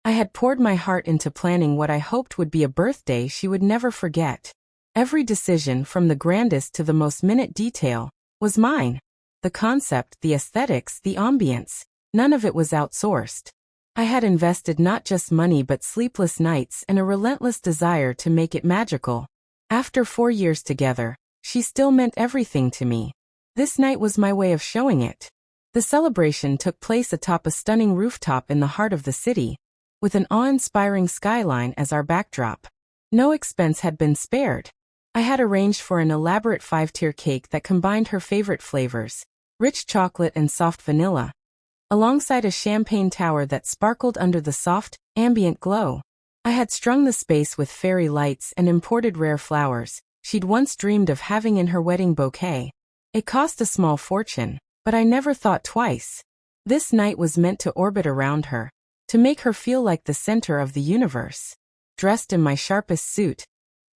I had poured my heart into planning what I hoped would be a birthday she would never forget. Every decision, from the grandest to the most minute detail, was mine. The concept, the aesthetics, the ambience, none of it was outsourced. I had invested not just money but sleepless nights and a relentless desire to make it magical. After 4 years together, she still meant everything to me. This night was my way of showing it. The celebration took place atop a stunning rooftop in the heart of the city, with an awe-inspiring skyline as our backdrop. No expense had been spared. I had arranged for an elaborate 5-tier cake that combined her favorite flavors, rich chocolate and soft vanilla, alongside a champagne tower that sparkled under the soft, ambient glow. I had strung the space with fairy lights and imported rare flowers she'd once dreamed of having in her wedding bouquet. It cost a small fortune, but I never thought twice. This night was meant to orbit around her, to make her feel like the center of the universe. Dressed in my sharpest suit,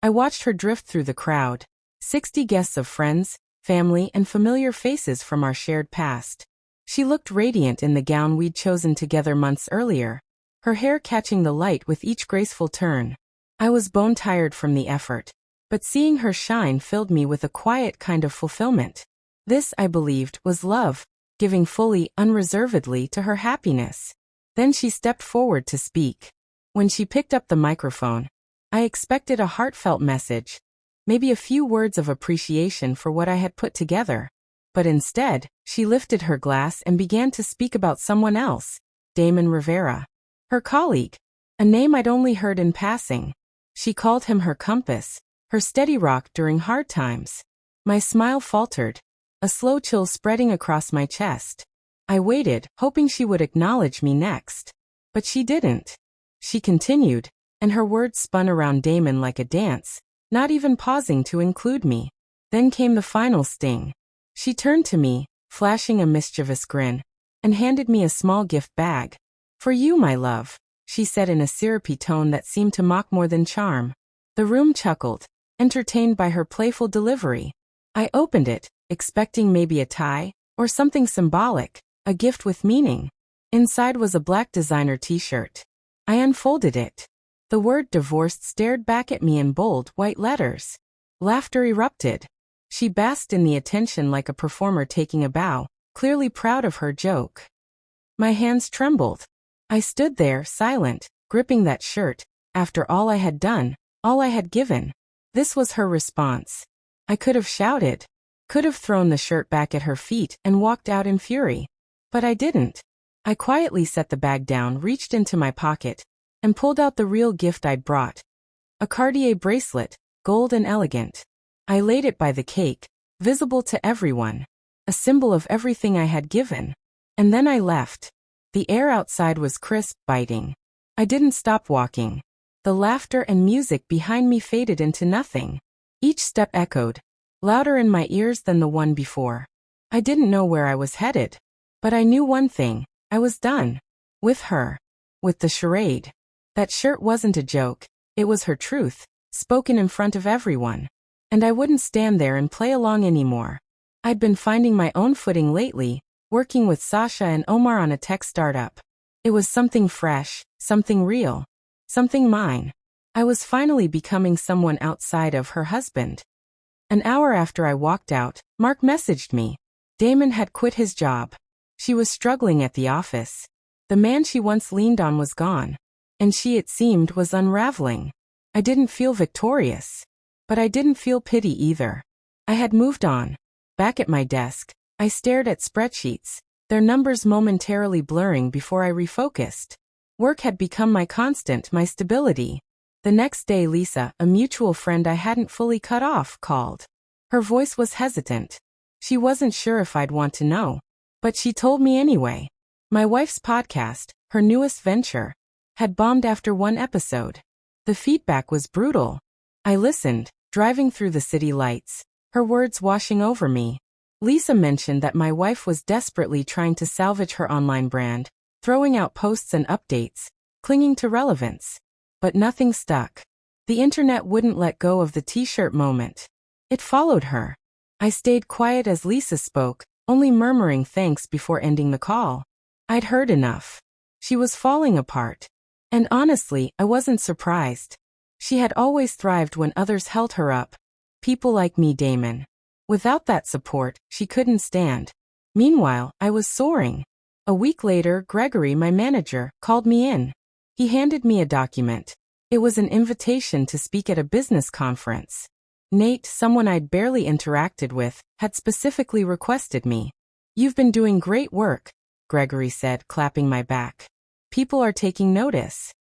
I watched her drift through the crowd, 60 guests of friends, family, and familiar faces from our shared past. She looked radiant in the gown we'd chosen together months earlier, her hair catching the light with each graceful turn. I was bone-tired from the effort, but seeing her shine filled me with a quiet kind of fulfillment. This, I believed, was love, giving fully, unreservedly to her happiness. Then she stepped forward to speak. When she picked up the microphone, I expected a heartfelt message, maybe a few words of appreciation for what I had put together. But instead, she lifted her glass and began to speak about someone else, Damon Rivera. Her colleague, a name I'd only heard in passing. She called him her compass, her steady rock during hard times. My smile faltered, a slow chill spreading across my chest. I waited, hoping she would acknowledge me next. But she didn't. She continued, and her words spun around Damon like a dance, not even pausing to include me. Then came the final sting. She turned to me, flashing a mischievous grin, and handed me a small gift bag. "For you, my love," she said in a syrupy tone that seemed to mock more than charm. The room chuckled, entertained by her playful delivery. I opened it, expecting maybe a tie, or something symbolic, a gift with meaning. Inside was a black designer t-shirt. I unfolded it. The word divorced stared back at me in bold, white letters. Laughter erupted. She basked in the attention like a performer taking a bow, clearly proud of her joke. My hands trembled. I stood there, silent, gripping that shirt, after all I had done, all I had given. This was her response. I could have shouted, could have thrown the shirt back at her feet and walked out in fury. But I didn't. I quietly set the bag down, reached into my pocket, and pulled out the real gift I'd brought. A Cartier bracelet, gold and elegant. I laid it by the cake, visible to everyone, a symbol of everything I had given. And then I left. The air outside was crisp, biting. I didn't stop walking. The laughter and music behind me faded into nothing. Each step echoed, louder in my ears than the one before. I didn't know where I was headed. But I knew one thing, I was done. With her. With the charade. That shirt wasn't a joke, it was her truth, spoken in front of everyone. And I wouldn't stand there and play along anymore. I'd been finding my own footing lately, working with Sasha and Omar on a tech startup. It was something fresh, something real, something mine. I was finally becoming someone outside of her husband. An hour after I walked out, Mark messaged me. Damon had quit his job. She was struggling at the office. The man she once leaned on was gone. And she, it seemed, was unraveling. I didn't feel victorious. But I didn't feel pity either. I had moved on. Back at my desk, I stared at spreadsheets, their numbers momentarily blurring before I refocused. Work had become my constant, my stability. The next day Lisa, a mutual friend I hadn't fully cut off, called. Her voice was hesitant. She wasn't sure if I'd want to know. But she told me anyway. My wife's podcast, her newest venture, had bombed after one episode. The feedback was brutal. I listened, driving through the city lights, her words washing over me. Lisa mentioned that my wife was desperately trying to salvage her online brand, throwing out posts and updates, clinging to relevance. But nothing stuck. The internet wouldn't let go of the t-shirt moment. It followed her. I stayed quiet as Lisa spoke, only murmuring thanks before ending the call. I'd heard enough. She was falling apart. And honestly, I wasn't surprised. She had always thrived when others held her up. People like me, Damon. Without that support, she couldn't stand. Meanwhile, I was soaring. A week later, Gregory, my manager, called me in. He handed me a document. It was an invitation to speak at a business conference. Nate, someone I'd barely interacted with, had specifically requested me. "You've been doing great work," Gregory said, clapping my back. "People are taking notice."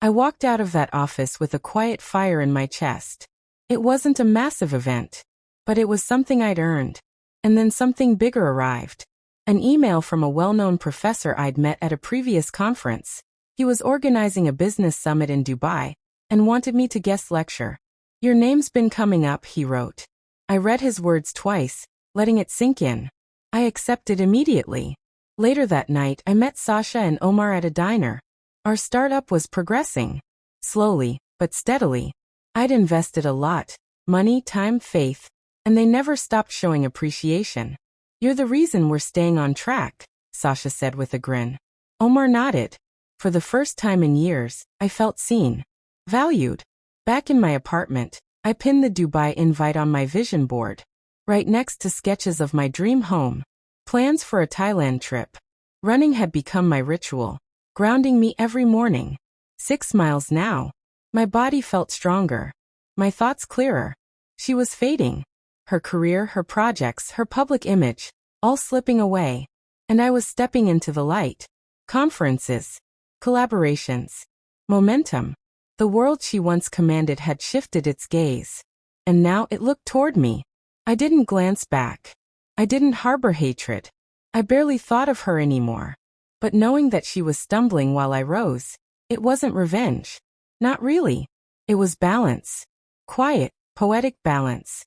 I walked out of that office with a quiet fire in my chest. It wasn't a massive event, but it was something I'd earned. And then something bigger arrived. An email from a well-known professor I'd met at a previous conference. He was organizing a business summit in Dubai and wanted me to guest lecture. "Your name's been coming up," he wrote. I read his words twice, letting it sink in. I accepted immediately. Later that night, I met Sasha and Omar at a diner. Our startup was progressing. Slowly, but steadily. I'd invested a lot. Money, time, faith. And they never stopped showing appreciation. "You're the reason we're staying on track," Sasha said with a grin. Omar nodded. For the first time in years, I felt seen. Valued. Back in my apartment, I pinned the Dubai invite on my vision board. Right next to sketches of my dream home. Plans for a Thailand trip. Running had become my ritual, grounding me every morning. 6 miles now. My body felt stronger. My thoughts clearer. She was fading. Her career, her projects, her public image, all slipping away. And I was stepping into the light. Conferences. Collaborations. Momentum. The world she once commanded had shifted its gaze. And now it looked toward me. I didn't glance back. I didn't harbor hatred. I barely thought of her anymore. But knowing that she was stumbling while I rose, it wasn't revenge. Not really. It was balance. Quiet, poetic balance.